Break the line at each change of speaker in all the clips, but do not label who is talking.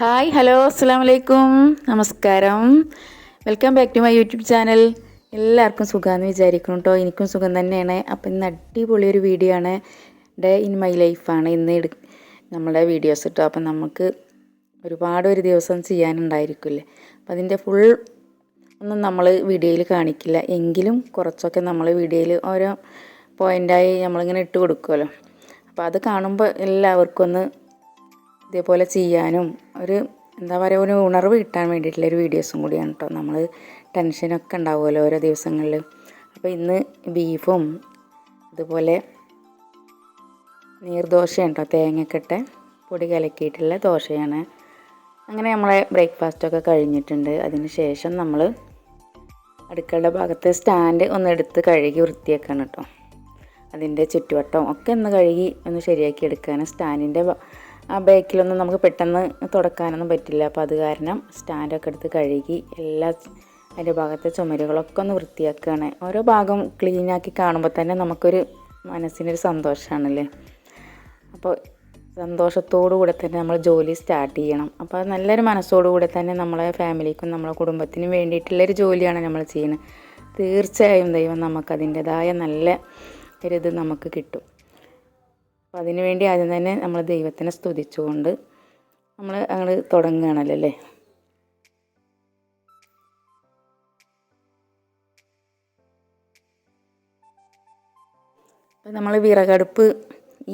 Hi hello അസ്സാം വലൈക്കും നമസ്കാരം. Welcome back to my YouTube channel. എല്ലാവർക്കും സുഖമാണെന്ന് വിചാരിക്കണം കേട്ടോ. എനിക്കും സുഖം തന്നെയാണ്. അപ്പം ഇന്ന് അടിപൊളിയൊരു വീഡിയോ ആണ്. ഡേ ഇൻ മൈ ലൈഫാണ് ഇന്ന് നമ്മുടെ വീഡിയോസ് കേട്ടോ. അപ്പം നമുക്ക് ഒരു ദിവസം ചെയ്യാനുണ്ടായിരിക്കില്ലേ. അപ്പം അതിൻ്റെ ഫുൾ ഒന്നും നമ്മൾ വീഡിയോയിൽ കാണിക്കില്ല, എങ്കിലും കുറച്ചൊക്കെ നമ്മൾ വീഡിയോയിൽ ഓരോ പോയിൻ്റായി നമ്മളിങ്ങനെ ഇട്ട് കൊടുക്കുമല്ലോ. അപ്പോൾ അത് കാണുമ്പോൾ എല്ലാവർക്കും ഒന്ന് ഇതേപോലെ ചെയ്യാനും ഒരു ഉണർവ് കിട്ടാൻ വേണ്ടിയിട്ടുള്ളൊരു വീഡിയോസും കൂടിയാണ് കേട്ടോ. നമ്മൾ ടെൻഷനൊക്കെ ഉണ്ടാവുമല്ലോ ഓരോ ദിവസങ്ങളിൽ. അപ്പോൾ ഇന്ന് ബീഫും അതുപോലെ നീർദോശയാണ് കേട്ടോ, തേങ്ങയൊക്കെ പൊടി കലക്കിയിട്ടുള്ള ദോശയാണ്. അങ്ങനെ നമ്മളെ ബ്രേക്ക്ഫാസ്റ്റൊക്കെ കഴിഞ്ഞിട്ടുണ്ട്. അതിന് ശേഷം നമ്മൾ അടുക്കളയുടെ ഭാഗത്ത് സ്റ്റാൻഡ് ഒന്ന് എടുത്ത് കഴുകി വൃത്തിയാക്കാണ് കേട്ടോ. അതിൻ്റെ ചുറ്റുവട്ടം ഒക്കെ ഒന്ന് കഴുകി ഒന്ന് ശരിയാക്കി എടുക്കാൻ. സ്റ്റാൻഡിൻ്റെ ആ ബേക്കിലൊന്നും നമുക്ക് പെട്ടെന്ന് തുടക്കാനൊന്നും പറ്റില്ല. അപ്പോൾ അത് കാരണം സ്റ്റാൻഡൊക്കെ എടുത്ത് കഴുകി അതിൻ്റെ ഭാഗത്തെ ചുമരുകളൊക്കെ ഒന്ന് വൃത്തിയാക്കുകയാണ്. ഓരോ ഭാഗം ക്ലീനാക്കി കാണുമ്പോൾ തന്നെ നമുക്കൊരു മനസ്സിനൊരു സന്തോഷമാണല്ലേ. അപ്പോൾ സന്തോഷത്തോടു കൂടെ തന്നെ നമ്മൾ ജോലി സ്റ്റാർട്ട് ചെയ്യണം. അപ്പോൾ അത് നല്ലൊരു മനസ്സോടുകൂടെ തന്നെ നമ്മളെ ഫാമിലിക്കും നമ്മളെ കുടുംബത്തിനും വേണ്ടിയിട്ടുള്ളൊരു ജോലിയാണ് നമ്മൾ ചെയ്യുന്നത്. തീർച്ചയായും ദൈവം നമുക്കതിൻ്റെതായ നല്ല ഒരിത് നമുക്ക് കിട്ടും. അപ്പോൾ അതിനു വേണ്ടി ആദ്യം തന്നെ നമ്മൾ ദൈവത്തിനെ സ്തുതിച്ചുകൊണ്ട് നമ്മൾ അങ്ങോട്ട് തുടങ്ങുകയാണല്ലോ അല്ലേ. അപ്പോൾ നമ്മൾ വിറകടുപ്പ്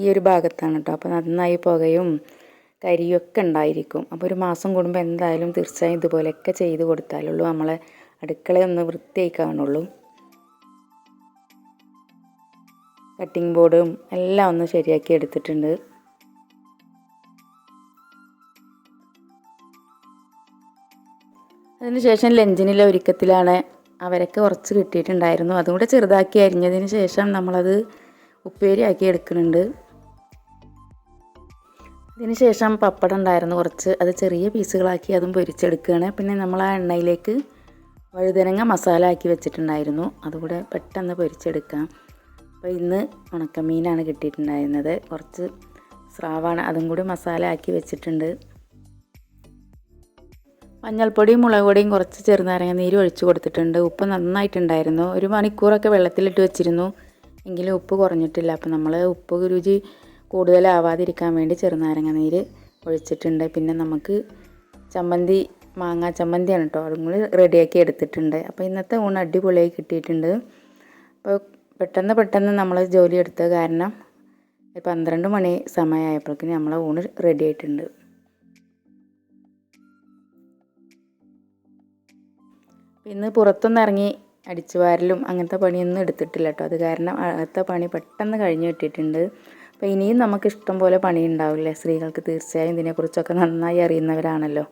ഈ ഒരു ഭാഗത്താണ് കേട്ടോ. അപ്പോൾ നന്നായി പുകയും കരിയൊക്കെ ഉണ്ടായിരിക്കും. അപ്പോൾ ഒരു മാസം കൂടുമ്പോൾ എന്തായാലും തീർച്ചയായും ഇതുപോലെയൊക്കെ ചെയ്ത് കൊടുത്താലുള്ളൂ നമ്മളെ അടുക്കളയൊന്ന് വൃത്തിയായി കാണുള്ളൂ. കട്ടിംഗ് ബോർഡും എല്ലാം ഒന്ന് ശരിയാക്കി എടുത്തിട്ടുണ്ട്. അതിനുശേഷം ലഞ്ചിനുള്ള ഒരുക്കത്തിലാണ്. അവരൊക്കെ കുറച്ച് കിട്ടിയിട്ടുണ്ടായിരുന്നു, അതും കൂടെ ചെറുതാക്കി അരിഞ്ഞതിന് ശേഷം നമ്മളത് ഉപ്പേരിയാക്കി എടുക്കുന്നുണ്ട്. അതിന് ശേഷം പപ്പടം ഉണ്ടായിരുന്നു കുറച്ച്, അത് ചെറിയ പീസുകളാക്കി അതും പൊരിച്ചെടുക്കുകയാണ്. പിന്നെ നമ്മൾ ആ എണ്ണയിലേക്ക് വഴുതനങ്ങ മസാല ആക്കി വെച്ചിട്ടുണ്ടായിരുന്നു, അതുകൂടെ പെട്ടെന്ന് പൊരിച്ചെടുക്കാം. അപ്പോൾ ഇന്ന് ഉണക്കമീനാണ് കിട്ടിയിട്ടുണ്ടായിരുന്നത്, കുറച്ച് സ്രാവാണ്, അതും കൂടി മസാല ആക്കി വെച്ചിട്ടുണ്ട്. മഞ്ഞൾപ്പൊടിയും മുളക് പൊടിയും കുറച്ച് ചെറുനാരങ്ങ നീര് ഒഴിച്ച് കൊടുത്തിട്ടുണ്ട്. ഉപ്പ് നന്നായിട്ടുണ്ടായിരുന്നു. ഒരു മണിക്കൂറൊക്കെ വെള്ളത്തിലിട്ട് വെച്ചിരുന്നു, എങ്കിലും ഉപ്പ് കുറഞ്ഞിട്ടില്ല. അപ്പോൾ നമ്മൾ ഉപ്പ് രുചി കൂടുതലാവാതിരിക്കാൻ വേണ്ടി ചെറുനാരങ്ങ നീര് ഒഴിച്ചിട്ടുണ്ട്. പിന്നെ നമുക്ക് ചമ്മന്തി, മാങ്ങാ ചമ്മന്തിയാണ് കേട്ടോ, അതും കൂടി റെഡിയാക്കി എടുത്തിട്ടുണ്ട്. അപ്പോൾ ഇന്നത്തെ ഊണ് അടിപൊളിയായി കിട്ടിയിട്ടുണ്ട്. അപ്പോൾ പെട്ടെന്ന് നമ്മൾ ജോലി എടുത്തത് കാരണം 12 മണി സമയമായപ്പോഴേക്കും നമ്മളെ ഊണ് റെഡി ആയിട്ടുണ്ട്. ഇന്ന് പുറത്തൊന്നും ഇറങ്ങി അടിച്ചു വാരലും അങ്ങനത്തെ പണിയൊന്നും എടുത്തിട്ടില്ല കേട്ടോ. അത് കാരണം അകത്തെ പണി പെട്ടെന്ന് കഴിഞ്ഞ് കിട്ടിയിട്ടുണ്ട്. അപ്പോൾ ഇനിയും നമുക്ക് ഇഷ്ടം പോലെ പണി ഉണ്ടാവില്ലേ. സ്ത്രീകൾക്ക് തീർച്ചയായും ഇതിനെക്കുറിച്ചൊക്കെ നന്നായി അറിയുന്നവരാണല്ലോ.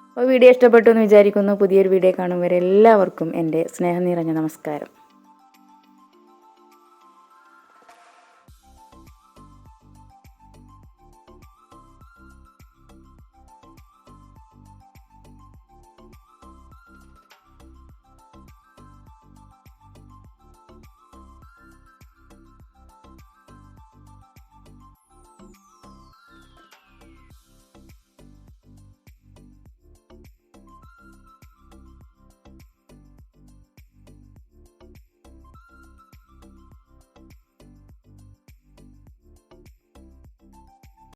അപ്പോൾ വീഡിയോ ഇഷ്ടപ്പെട്ടു എന്ന് വിചാരിക്കുന്നു. പുതിയൊരു വീഡിയോ കാണും വരെ എല്ലാവർക്കും എൻ്റെ സ്നേഹം നിറഞ്ഞ നമസ്കാരം.